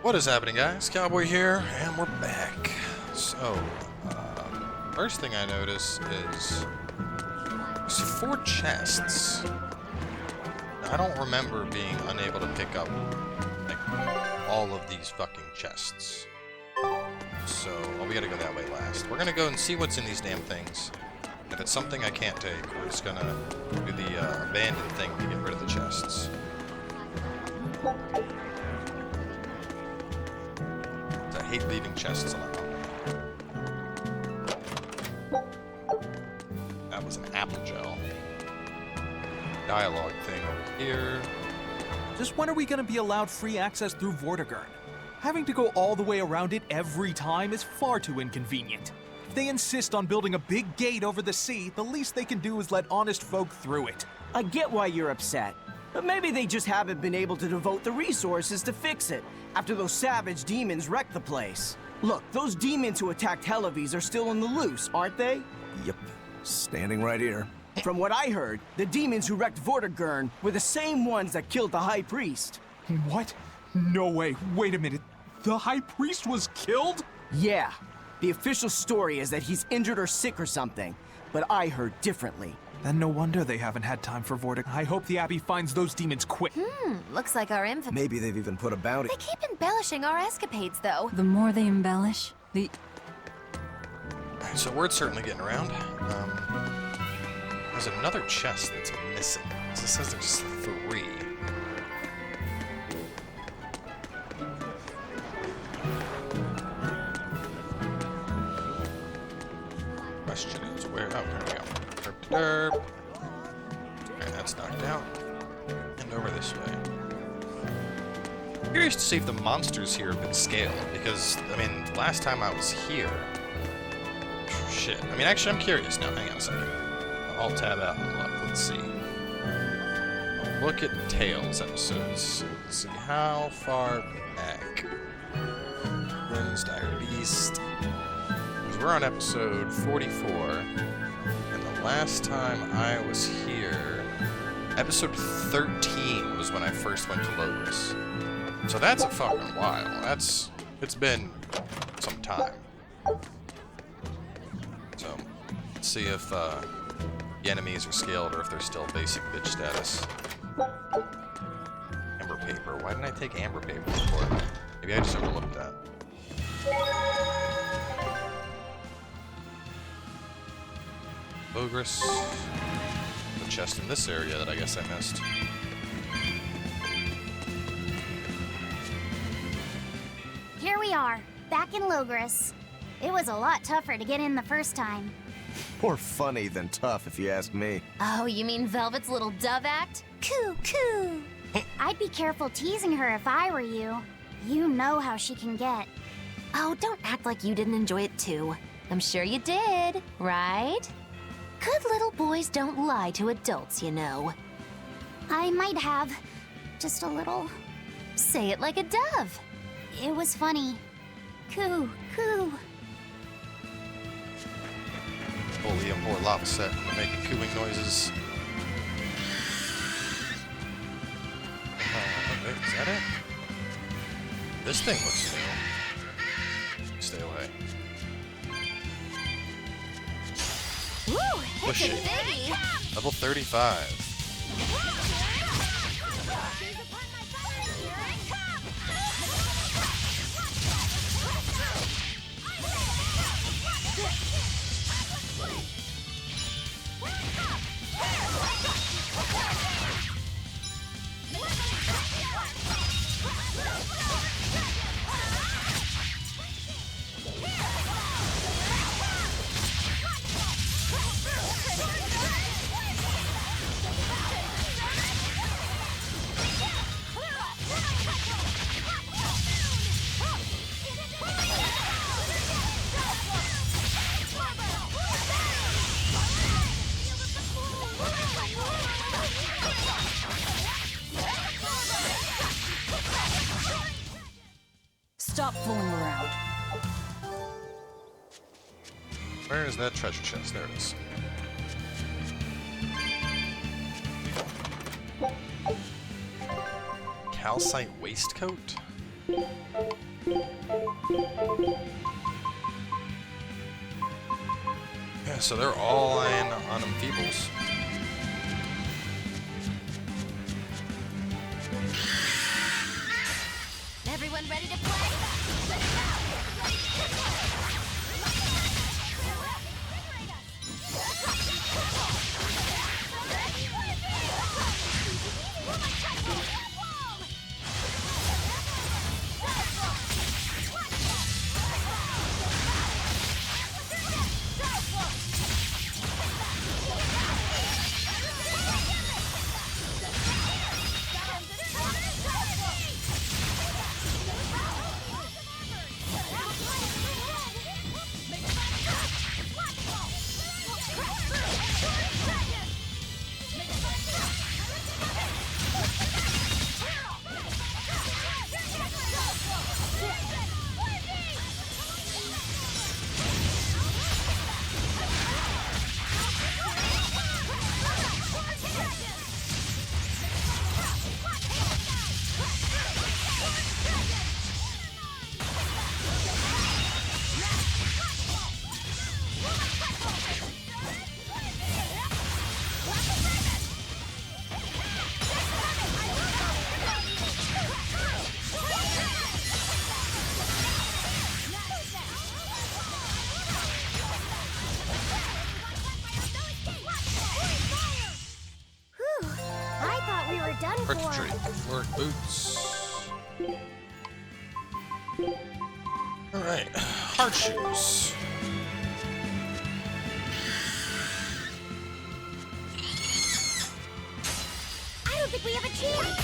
What is happening, guys? Cowboy here, and we're back. So, first thing I notice is there's 4 chests. I don't remember being unable to pick up, like, all of these fucking chests. So, well, we gotta go that way last. We're gonna go and see what's in these damn things. If it's something I can't take, we're just gonna do the abandoned thing to get rid of the chests. I hate leaving chests alone. That was an apple gel. Dialogue thing over here. Just when are we gonna be allowed free access through Vortigern? Having to go all the way around it every time is far too inconvenient. If they insist on building a big gate over the sea, the least they can do is let honest folk through it. I get why you're upset, but maybe they just haven't been able to devote the resources to fix it after those savage demons wrecked the place. Look, those demons who attacked Helavis are still on the loose, aren't they? Yep, standing right here. From what I heard, the demons who wrecked Vortigern were the same ones that killed the High Priest. What? No way. Wait a minute. The High Priest was killed? Yeah. The official story is that he's injured or sick or something, but I heard differently. Then no wonder they haven't had time for Vortigern. I hope the Abbey finds those demons quick. Looks like our info. Maybe they've even put a bounty. They keep embellishing our escapades, though. The more they embellish, the... Alright, so word's certainly getting around. There's another chest that's missing. It says there's 3. Question is where? Oh, there we go. Derp to derp. Okay, that's knocked out. And over this way. Curious to see if the monsters here have been scaled, because, I mean, last time I was here... Shit. I mean, actually, I'm curious now. Hang on a second. I'll tab out and look. Let's see. I'll look at Tales episodes. Let's see how far back. Rose Dire Beast. Because we're on episode 44. And the last time I was here, episode 13 was when I first went to Logos. So that's a fucking while. It's been some time. So, let's see if the enemies are scaled or if they're still basic bitch status. Amber paper. Why didn't I take amber paper before? Maybe I just overlooked that. Ogress. The chest in this area that I guess I missed. Here we are, back in Logris. It was a lot tougher to get in the first time. More funny than tough, if you ask me. Oh, you mean Velvet's little dove act? Coo, coo. I'd be careful teasing her if I were you. You know how she can get. Oh, don't act like you didn't enjoy it too. I'm sure you did, right? Good little boys don't lie to adults, you know. I might have. Just a little. Say it like a dove. It was funny. Coo, coo. Holy, a poor lava set making cooing noises. Wait, is that it? This thing looks new. Stay away. Woo, Push it's a it. biggie. Level 35. Stop fooling around. Where is that treasure chest? There it is. Calcite waistcoat? Yeah, so they're all in on them feebles. Everyone ready to play? Perky drink. Work boots. Alright. Hard shoes. I don't think we have a chance.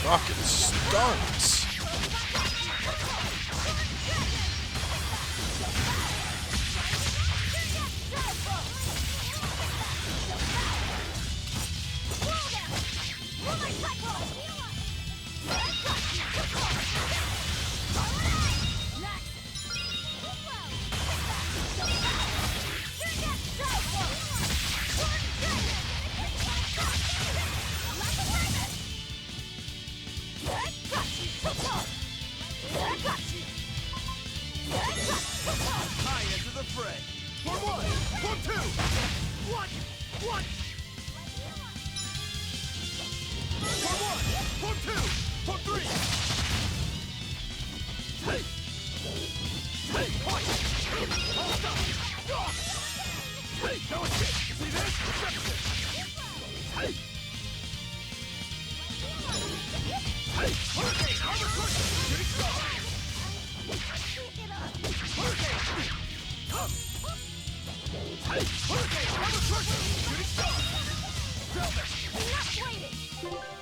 Rocket stuns.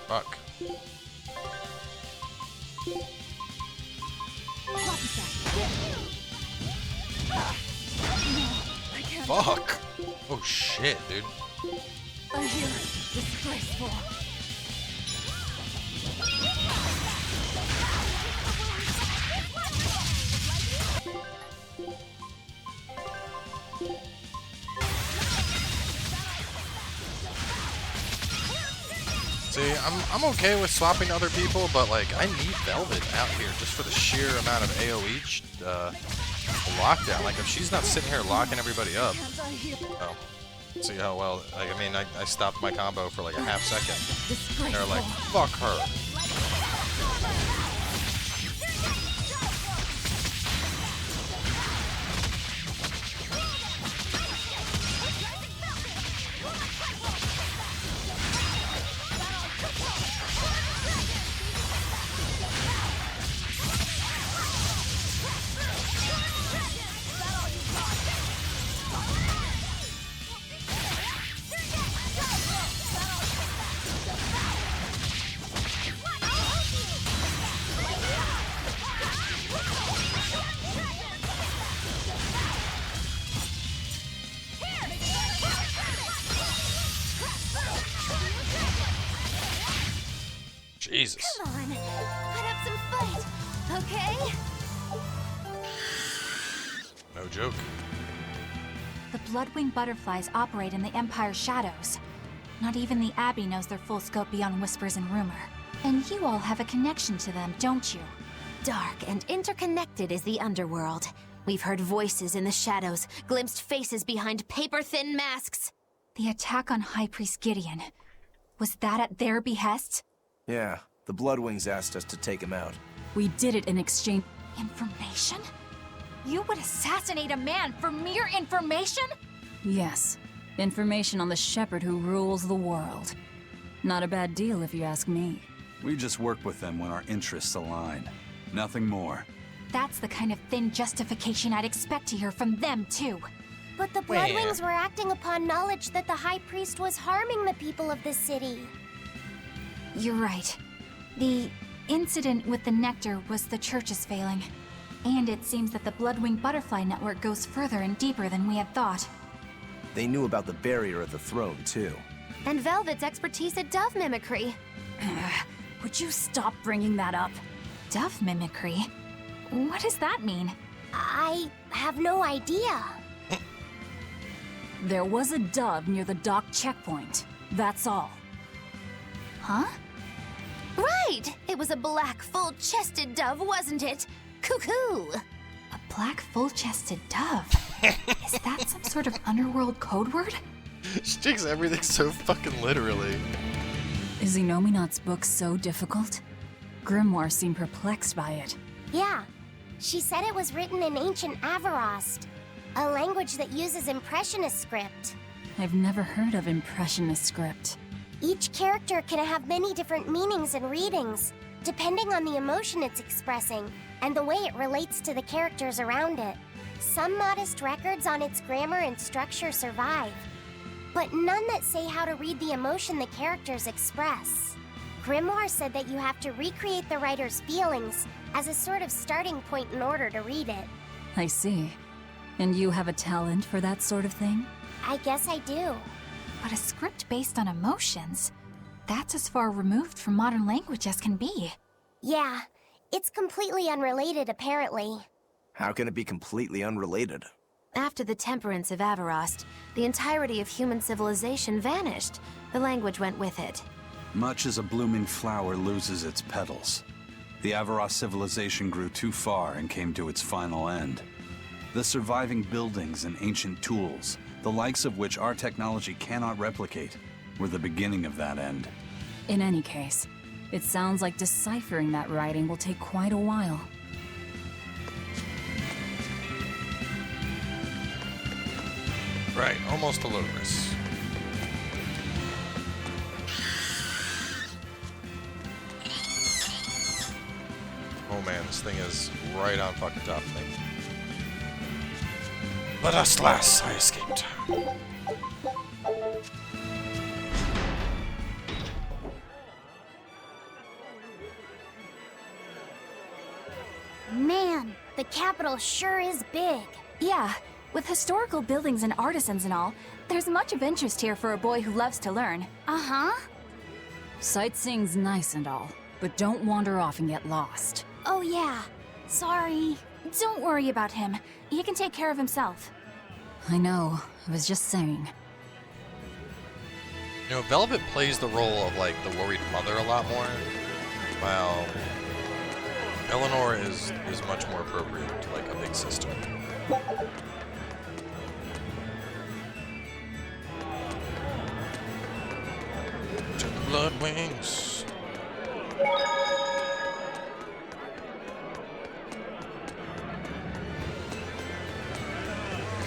Fuck. Fuck. Oh shit, dude. I hear disgraceful. See, I'm okay with swapping other people, but like I need Velvet out here just for the sheer amount of AoE lockdown. Like if she's not sitting here locking everybody up, oh, see how well. Like I mean, I stopped my combo for like a half second. And they're like, fuck her. Jesus. Come on, put up some fight, okay? No joke. The Bloodwing butterflies operate in the Empire's shadows. Not even the Abbey knows their full scope beyond whispers and rumor. And you all have a connection to them, don't you? Dark and interconnected is the underworld. We've heard voices in the shadows, glimpsed faces behind paper-thin masks. The attack on High Priest Gideon. Was that at their behest? Yeah, the Bloodwings asked us to take him out. We did it in exchange... Information? You would assassinate a man for mere information? Yes. Information on the shepherd who rules the world. Not a bad deal if you ask me. We just work with them when our interests align. Nothing more. That's the kind of thin justification I'd expect to hear from them, too. But the Bloodwings were acting upon knowledge that the High Priest was harming the people of the city. You're right. The incident with the nectar was the Church's failing. And it seems that the Bloodwing Butterfly Network goes further and deeper than we had thought. They knew about the barrier at the throne, too. And Velvet's expertise at dove mimicry. Would you stop bringing that up? Dove mimicry? What does that mean? I have no idea. There was a dove near the dock checkpoint. That's all. Huh? Right! It was a black, full-chested dove, wasn't it? Cuckoo! A black, full-chested dove? Is that some sort of underworld code word? She takes everything so fucking literally. Is Inominat's book so difficult? Grimoire seemed perplexed by it. Yeah. She said it was written in ancient Avarost, a language that uses Impressionist script. I've never heard of Impressionist script. Each character can have many different meanings and readings, depending on the emotion it's expressing and the way it relates to the characters around it. Some modest records on its grammar and structure survive, but none that say how to read the emotion the characters express. Grimoire said that you have to recreate the writer's feelings as a sort of starting point in order to read it. I see. And you have a talent for that sort of thing? I guess I do. But a script based on emotions? That's as far removed from modern language as can be. Yeah, it's completely unrelated apparently. How can it be completely unrelated? After the temperance of Avarost, the entirety of human civilization vanished. The language went with it. Much as a blooming flower loses its petals. The Avarost civilization grew too far and came to its final end. The surviving buildings and ancient tools, the likes of which our technology cannot replicate, were the beginning of that end. In any case, it sounds like deciphering that writing will take quite a while. Right, almost a Logris. Oh man, this thing is right on fucking top of me. But alas, I escaped. Man, the capital sure is big. Yeah, with historical buildings and artisans and all, there's much of interest here for a boy who loves to learn. Uh-huh. Sightseeing's nice and all, but don't wander off and get lost. Oh yeah. Sorry. Don't worry about him. He can take care of himself. I know, I was just saying. You know, Velvet plays the role of, like, the worried mother a lot more, while Eleanor is much more appropriate to, like, a big sister. To the blood wings.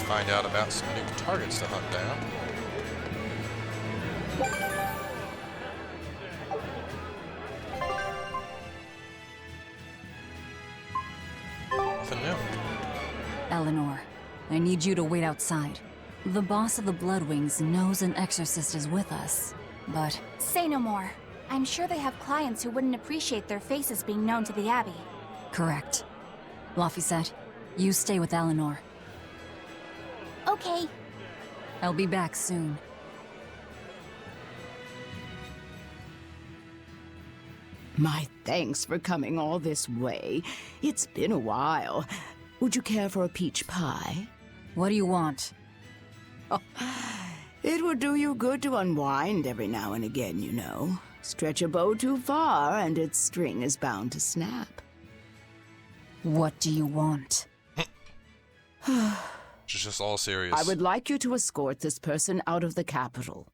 Find out about some new targets to hunt down. Nothing new. Eleanor, I need you to wait outside. The boss of the Bloodwings knows an exorcist is with us, but... Say no more. I'm sure they have clients who wouldn't appreciate their faces being known to the Abbey. Correct. Laphicet, you stay with Eleanor. Okay. I'll be back soon. My thanks for coming all this way. It's been a while. Would you care for a peach pie? What do you want? It would do you good to unwind every now and again, you know. Stretch a bow too far, and its string is bound to snap. What do you want? She's just all serious. I would like you to escort this person out of the capital.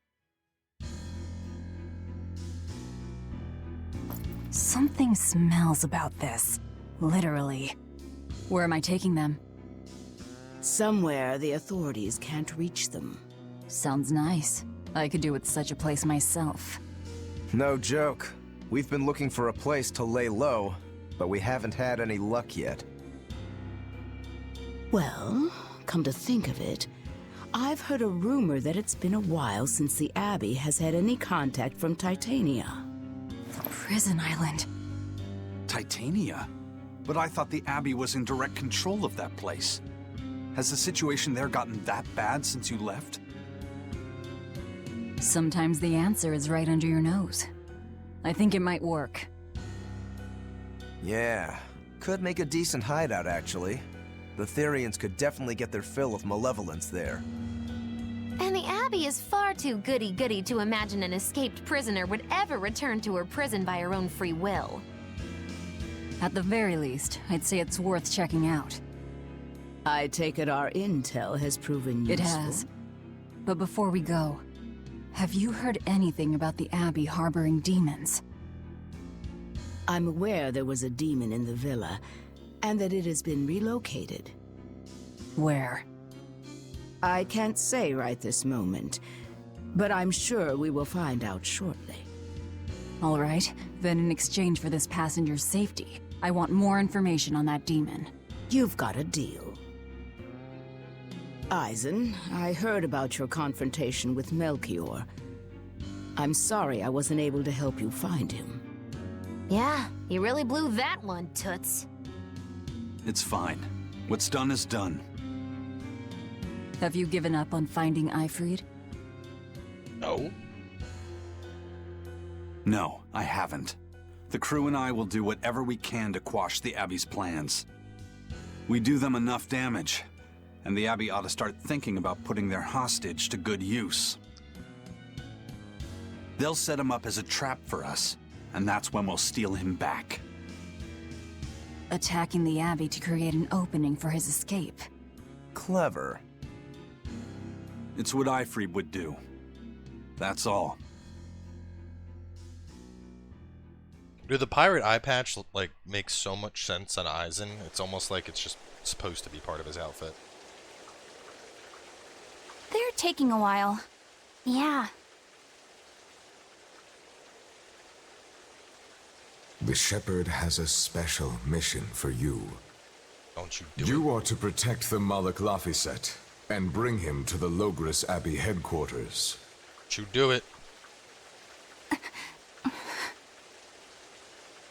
Something smells about this. Literally. Where am I taking them? Somewhere the authorities can't reach them. Sounds nice. I could do with such a place myself. No joke. We've been looking for a place to lay low, but we haven't had any luck yet. Well, come to think of it, I've heard a rumor that it's been a while since the Abbey has had any contact from Titania. The prison island. Titania? But I thought the Abbey was in direct control of that place. Has the situation there gotten that bad since you left? Sometimes the answer is right under your nose. I think it might work. Yeah, could make a decent hideout, actually. The Therians could definitely get their fill of malevolence there. And the Abbey is far too goody-goody to imagine an escaped prisoner would ever return to her prison by her own free will. At the very least, I'd say it's worth checking out. I take it our intel has proven useful. It has. But before we go, have you heard anything about the Abbey harboring demons? I'm aware there was a demon in the villa, and that it has been relocated. Where? I can't say right this moment, but I'm sure we will find out shortly. All right, then in exchange for this passenger's safety, I want more information on that demon. You've got a deal. Eisen, I heard about your confrontation with Melchior. I'm sorry I wasn't able to help you find him. Yeah, you really blew that one, Toots. It's fine. What's done is done. Have you given up on finding Eifried? No. No, I haven't. The crew and I will do whatever we can to quash the Abbey's plans. We do them enough damage, and the Abbey ought to start thinking about putting their hostage to good use. They'll set him up as a trap for us, and that's when we'll steal him back. Attacking the Abbey to create an opening for his escape. Clever. It's what Eifried would do. That's all. Dude, the pirate eye patch, like, makes so much sense on Eisen. It's almost like it's just supposed to be part of his outfit. They're taking a while. Yeah. The Shepherd has a special mission for you. Don't you do You are to protect the Malak Laphicet and bring him to the Logris Abbey headquarters. Don't you do it.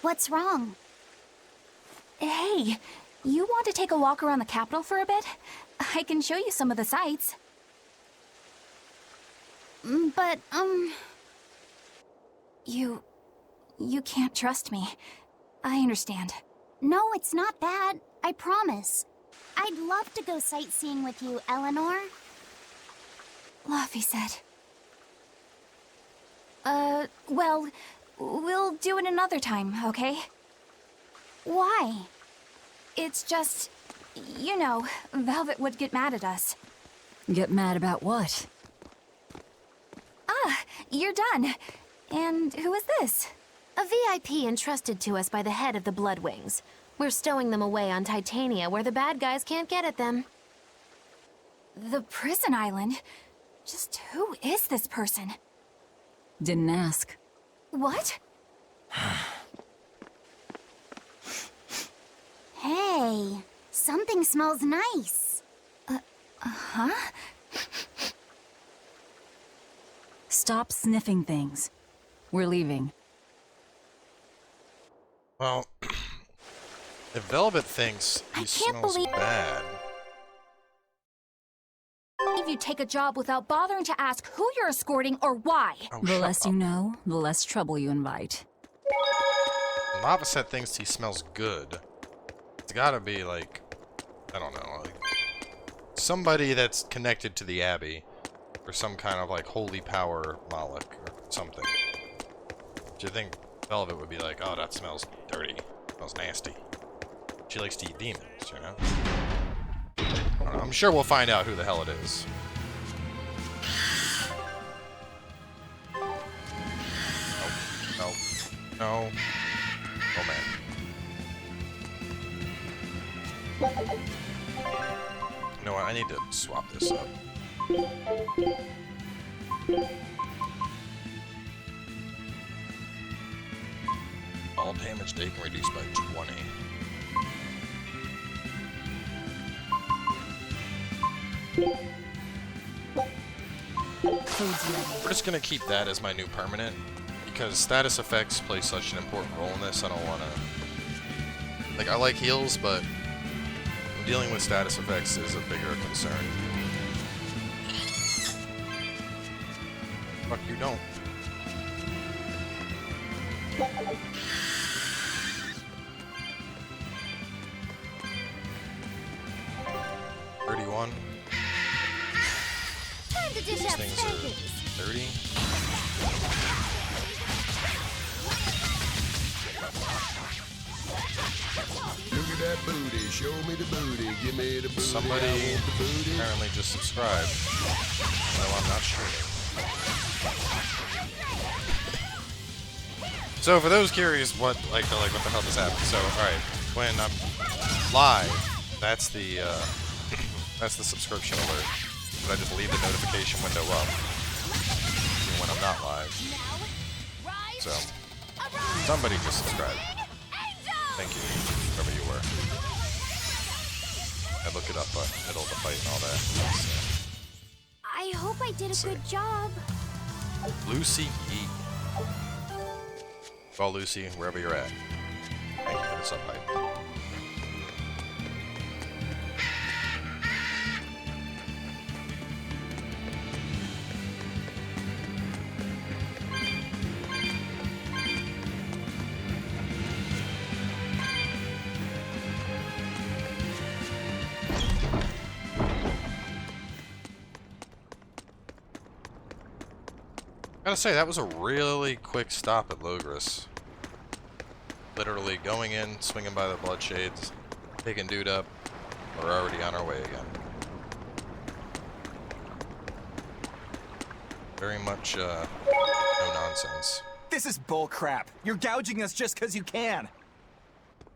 What's wrong? Hey, you want to take a walk around the capital for a bit? I can show you some of the sights. But, You can't trust me. I understand. no, it's not that. I promise. I'd love to go sightseeing with you, Eleanor. Laphicet. Well, we'll do it another time, okay? Why? It's just, you know, Velvet would get mad at us. Get mad about what? Ah, you're done. And who is this? A VIP entrusted to us by the head of the Bloodwings. We're stowing them away on Titania where the bad guys can't get at them. The prison island? Just who is this person? Didn't ask. What? Hey, something smells nice. Huh? Stop sniffing things. We're leaving. Well, if Velvet thinks he smells bad... If you take a job without bothering to ask who you're escorting or why. Oh, The less you know, the less trouble you invite. Laphicet thinks he smells good. It's gotta be, like, I don't know, like somebody that's connected to the Abbey, or some kind of like holy power Moloch or something. Do you think Velvet would be like, oh, that smells dirty, smells nasty? She likes to eat demons, you know? I don't know. I'm sure we'll find out who the hell it is. No. No. Oh, man. You know what? I need to swap this up. All damage taken reduced by 20. We're just gonna keep that as my new permanent, because status effects play such an important role in this. I don't wanna... Like, I like heals, but dealing with status effects is a bigger concern. Fuck, you don't. Time to dish These up things spankings. are 30. Look at that booty, show me the booty, give me the booty. Somebody I want the booty. apparently just subscribed. No, I'm not streaming. So for those curious, what the hell just happened? So all right, when I'm live, that's the subscription alert. But I just leave the notification window up when I'm not live. So somebody just subscribed. Thank you, whoever you were. I look it up middle of the fight and all that. I hope I did a good job. Lucy E. Well, Lucy, wherever you're at. Thank you for the sub-hype. Gotta say, that was a really quick stop at Logris. Literally going in, swinging by the Bloodshades, picking dude up. We're already on our way again. Very much, no nonsense. This is bullcrap. You're gouging us just because you can.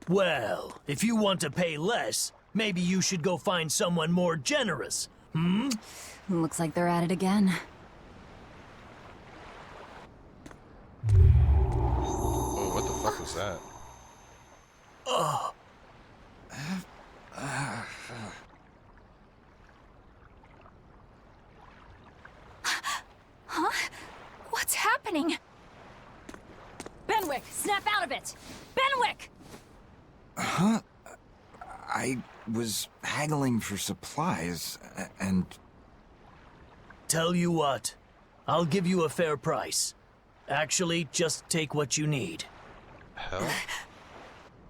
Well, if you want to pay less, maybe you should go find someone more generous. Hmm? Looks like they're at it again. Oh, what the fuck was that? Huh? What's happening? Benwick, snap out of it! Benwick! Huh? I was haggling for supplies, and... Tell you what, I'll give you a fair price. Actually, just take what you need. Hell?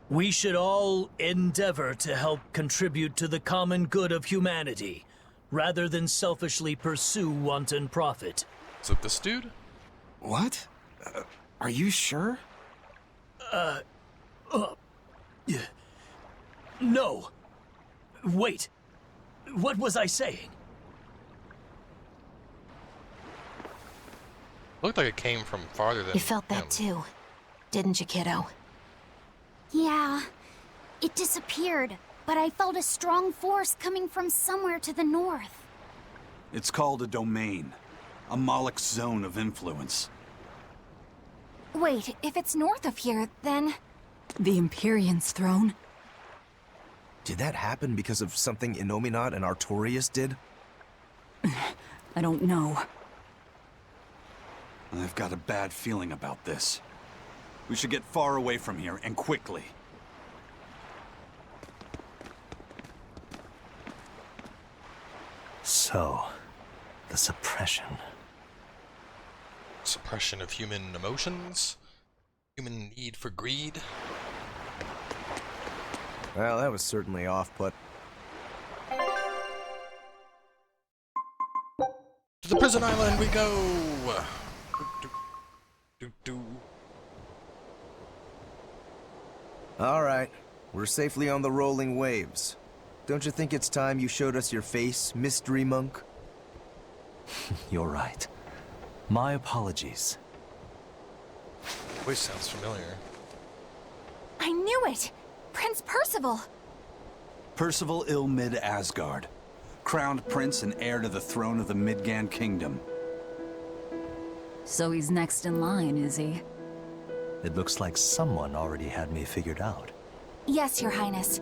We should all endeavor to help contribute to the common good of humanity, rather than selfishly pursue wanton profit. Is it this dude? What? Are you sure? No. Wait. What was I saying? Looked like it came from farther than You felt him. that too, didn't you, kiddo? Yeah, it disappeared, but I felt a strong force coming from somewhere to the north. It's called a domain. A Moloch zone of influence. Wait, if it's north of here, then... The Empyrean's throne? Did that happen because of something Inomata and Artorias did? I don't know. I've got a bad feeling about this. We should get far away from here, and quickly. So, the suppression. Suppression of human emotions? Human need for greed? Well, that was certainly off-put. To the prison island we go! Alright, we're safely on the rolling waves. Don't you think it's time you showed us your face, Mystery Monk? You're right. My apologies. Voice sounds familiar. I knew it! Prince Percival! Percival Ilmid Asgard, crowned prince and heir to the throne of the Midgand kingdom. So he's next in line, is he? It looks like someone already had me figured out. Yes, Your Highness.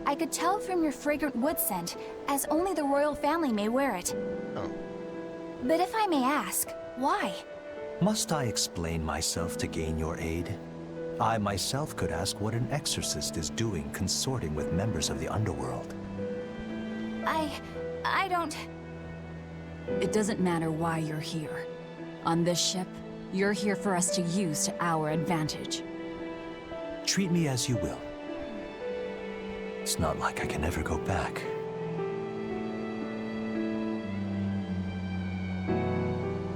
I could tell from your fragrant wood scent, as only the royal family may wear it. Oh. But if I may ask, why? Must I explain myself to gain your aid? I myself could ask what an exorcist is doing consorting with members of the underworld. I don't... It doesn't matter why you're here. On this ship, you're here for us to use to our advantage. Treat me as you will. It's not like I can ever go back.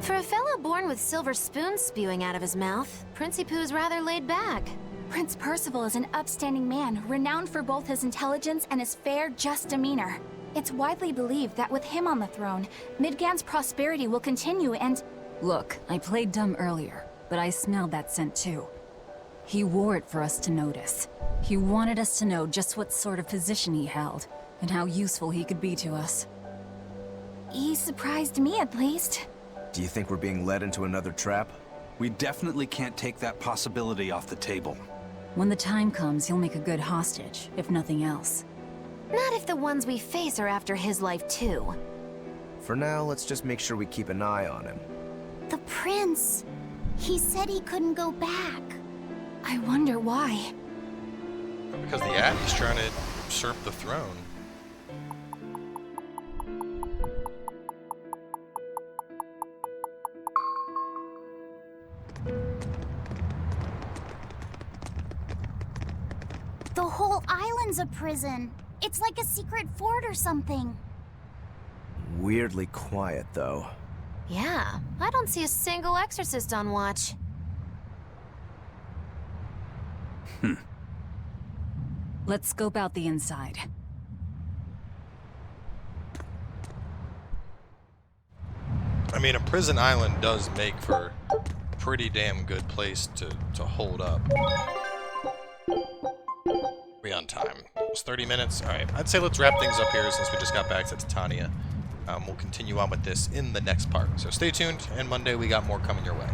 For a fellow born with silver spoons spewing out of his mouth, Princi Poo's rather laid back. Prince Percival is an upstanding man, renowned for both his intelligence and his fair, just demeanor. It's widely believed that with him on the throne, Midgand's prosperity will continue and... Look, I played dumb earlier, but I smelled that scent too. He wore it for us to notice. He wanted us to know just what sort of position he held, and how useful he could be to us. He surprised me, at least. Do you think we're being led into another trap? We definitely can't take that possibility off the table. When the time comes, he'll make a good hostage, if nothing else. Not if the ones we face are after his life too. For now, let's just make sure we keep an eye on him. The prince. He said he couldn't go back. I wonder why. Because the Abbey's trying to usurp the throne. The whole island's a prison. It's like a secret fort or something. Weirdly quiet, though. Yeah, I don't see a single exorcist on watch. Let's scope out the inside. I mean, a prison island does make for a pretty damn good place to hold up. We on time. It's 30 minutes. Alright, I'd say let's wrap things up here since we just got back to Titania. We'll continue on with this in the next part. So stay tuned, and Monday we got more coming your way.